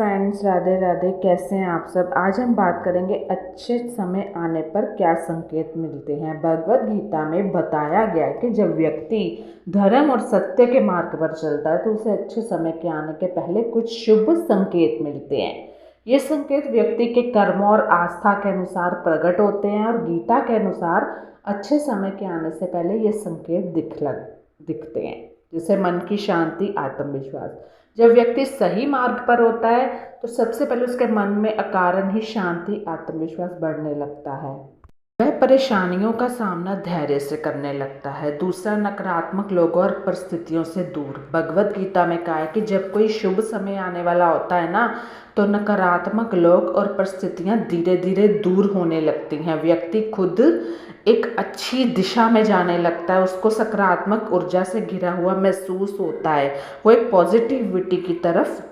Friends, Radhe Radhe. कैसे हैं आप सब। आज हम बात करेंगे अच्छे समय आने पर क्या संकेत मिलते हैं। भगवत गीता में बताया गया है कि जब व्यक्ति धर्म और सत्य के मार्ग पर चलता है तो उसे अच्छे समय के आने के पहले कुछ शुभ संकेत मिलते हैं। ये संकेत व्यक्ति के कर्मों और आस्था के अनुसार प्रकट होते हैं और गीता के अनुसार अच्छे समय के आने से पहले ये संकेत दिखते हैं, जैसे मन की शांति, आत्मविश्वास। जब व्यक्ति सही मार्ग पर होता है तो सबसे पहले उसके मन में अकारण ही शांति, आत्मविश्वास बढ़ने लगता है। वह परेशानियों का सामना धैर्य से करने लगता है। दूसरा, नकारात्मक लोगों और परिस्थितियों से दूर। भगवत गीता में कहा है कि जब कोई शुभ समय आने वाला होता है ना, तो नकारात्मक लोग और परिस्थितियां धीरे धीरे दूर होने लगती हैं। व्यक्ति खुद एक अच्छी दिशा में जाने लगता है, उसको सकारात्मक ऊर्जा से घिरा हुआ महसूस होता है, वो एक पॉजिटिविटी की तरफ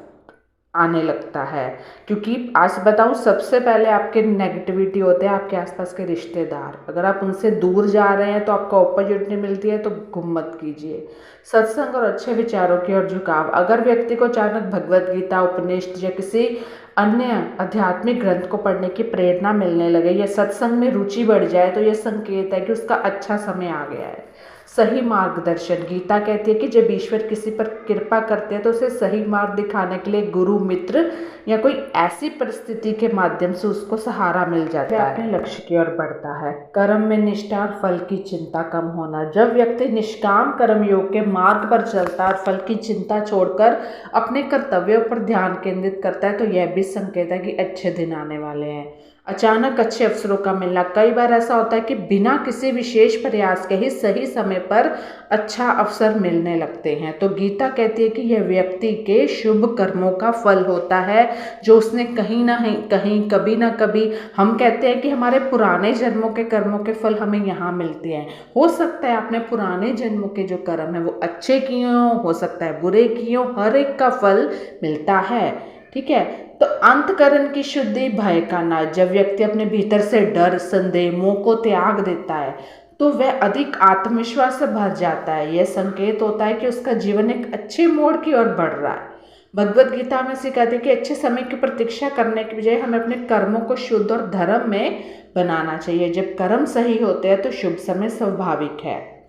आने लगता है। क्योंकि आज बताऊं, सबसे पहले आपके नेगेटिविटी होते हैं आपके आसपास के रिश्तेदार। अगर आप उनसे दूर जा रहे हैं तो आपको अपॉर्चुनिटी मिलती है, तो गुम मत कीजिए। सत्संग और अच्छे विचारों की ओर झुकाव। अगर व्यक्ति को अचानक भगवत गीता, उपनिषद या किसी अन्य आध्यात्मिक ग्रंथ को पढ़ने की प्रेरणा मिलने लगे या सत्संग में रुचि बढ़ जाए तो यह संकेत है कि उसका अच्छा समय आ गया है। सही मार्गदर्शन। गीता कहती है कि जब ईश्वर किसी पर कृपा करते हैं तो उसे सही मार्ग दिखाने के लिए गुरु, मित्र या कोई ऐसी परिस्थिति के माध्यम से उसको सहारा मिल जाता है, अपने लक्ष्य की ओर बढ़ता है। कर्म में निष्ठा और फल की चिंता कम होना। जब व्यक्ति निष्काम कर्म योग के मार्ग पर चलता है और फल की चिंता छोड़कर अपने कर्तव्यों पर ध्यान केंद्रित करता है तो यह भी संकेत है कि अच्छे दिन आने वाले हैं। अचानक अच्छे अवसरों का मिलना। कई बार ऐसा होता है कि बिना किसी विशेष प्रयास के ही सही समय पर अच्छा अवसर मिलने लगते हैं। तो गीता कहती है कि यह व्यक्ति के शुभ कर्मों का फल होता है, जो उसने कहीं ना कहीं, कभी ना कभी, हम कहते हैं कि हमारे पुराने जन्मों के कर्मों के फल हमें यहाँ मिलते हैं। हो सकता है आपने पुराने जन्मों के जो कर्म है वो अच्छे किए हों, हो सकता है बुरे किए हों, हर एक का फल मिलता है। ठीक है। तो अंतकरण की शुद्धि, भय का नाश। जब व्यक्ति अपने भीतर से डर, संदेह, मोह को त्याग देता है तो वह अधिक आत्मविश्वास से भर जाता है। यह संकेत होता है कि उसका जीवन एक अच्छे मोड़ की ओर बढ़ रहा है। भगवत गीता में सिखाती है कि अच्छे समय की प्रतीक्षा करने की बजाय हमें अपने कर्मों को शुद्ध और धर्म में बनाना चाहिए। जब कर्म सही होते हैं तो शुभ समय स्वाभाविक है।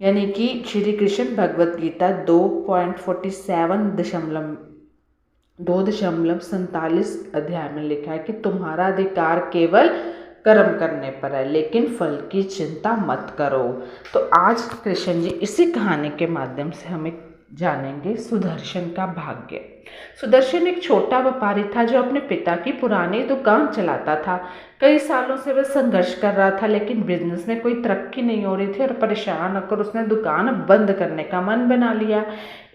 यानी कि श्री कृष्ण भगवत गीता 2.47 अध्याय में लिखा है कि तुम्हारा अधिकार केवल कर्म करने पर है, लेकिन फल की चिंता मत करो। तो आज कृष्ण जी इसी कहानी के माध्यम से हमें जानेंगे सुदर्शन का भाग्य। सुदर्शन एक छोटा व्यापारी था जो अपने पिता की पुरानी दुकान चलाता था। कई सालों से वह संघर्ष कर रहा था, लेकिन बिजनेस में कोई तरक्की नहीं हो रही थी और परेशान होकर उसने दुकान बंद करने का मन बना लिया।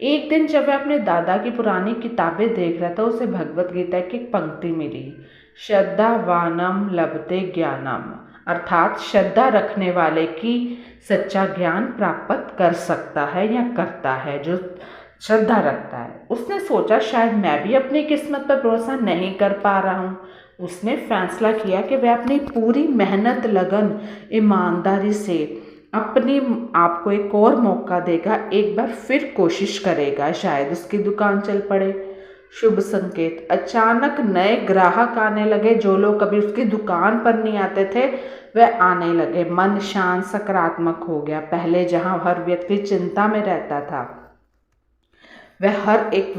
एक दिन जब वह अपने दादा की पुरानी किताबें देख रहा था, उसे भगवत गीता की एक पंक्ति मिली, श्रद्धावानम लभते ज्ञानम, अर्थात श्रद्धा रखने वाले की सच्चा ज्ञान प्राप्त कर सकता है या करता है जो श्रद्धा रखता है। उसने सोचा शायद मैं भी अपनी किस्मत पर भरोसा नहीं कर पा रहा हूँ। उसने फैसला किया कि वह अपनी पूरी मेहनत, लगन, ईमानदारी से अपने आप को एक और मौका देगा, एक बार फिर कोशिश करेगा, शायद उसकी दुकान चल पड़े। शुभ संकेत। अचानक नए ग्राहक आने लगे। जो लोग कभी उसकी दुकान पर नहीं आते थे वह आने लगे। मन शांत, सकारात्मक हो गया। पहले जहां हर व्यक्ति चिंता में रहता था, वह हर एक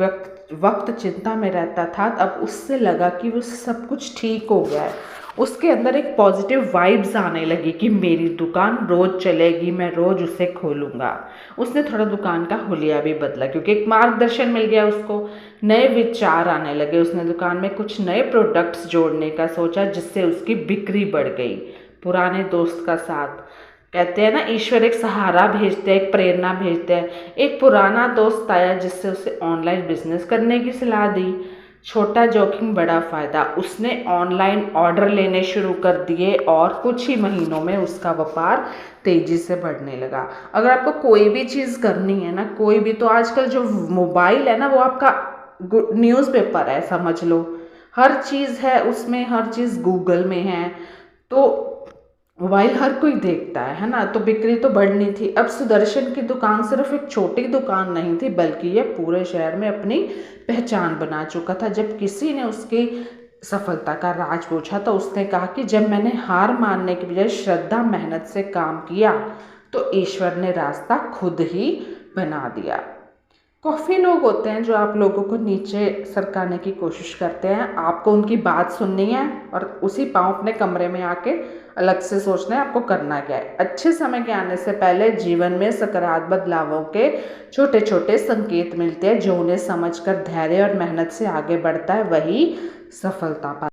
वक्त चिंता में रहता था, अब उससे लगा कि वो सब कुछ ठीक हो गया है। उसके अंदर एक पॉजिटिव वाइब्स आने लगी कि मेरी दुकान रोज चलेगी, मैं रोज उसे खोलूँगा। उसने थोड़ा दुकान का हुलिया भी बदला क्योंकि एक मार्गदर्शन मिल गया उसको। नए विचार आने लगे। उसने दुकान में कुछ नए प्रोडक्ट्स जोड़ने का सोचा, जिससे उसकी बिक्री बढ़ गई। पुराने दोस्त का साथ। कहते हैं ना, ईश्वर एक सहारा भेजते हैं, एक प्रेरणा भेजते हैं। एक पुराना दोस्त आया जिससे उसे ऑनलाइन बिजनेस करने की सलाह दी। छोटा जोखिम बड़ा फायदा। उसने ऑनलाइन ऑर्डर लेने शुरू कर दिए और कुछ ही महीनों में उसका व्यापार तेजी से बढ़ने लगा। अगर आपको कोई भी चीज़ करनी है ना, कोई भी, तो आजकल जो मोबाइल है ना वो आपका न्यूज़पेपर है, समझ लो। हर चीज़ है उसमें, हर चीज़ गूगल में है। तो मोबाइल हर कोई देखता है ना। तो बिक्री तो बढ़नी थी। अब सुदर्शन की दुकान सिर्फ एक छोटी दुकान नहीं थी, बल्कि ये पूरे शहर में अपनी पहचान बना चुका था। जब किसी ने उसकी सफलता का राज पूछा तो उसने कहा कि जब मैंने हार मानने की बजाय श्रद्धा मेहनत से काम किया तो ईश्वर ने रास्ता खुद ही बना दिया। काफ़ी लोग होते हैं जो आप लोगों को नीचे सरकाने की कोशिश करते हैं, आपको उनकी बात सुननी है और उसी पाँव अपने कमरे में आके अलग से सोचना है आपको करना क्या है। अच्छे समय के आने से पहले जीवन में सकारात्मक बदलावों के छोटे छोटे संकेत मिलते हैं, जो उन्हें समझकर धैर्य और मेहनत से आगे बढ़ता है वही सफलता पाता है।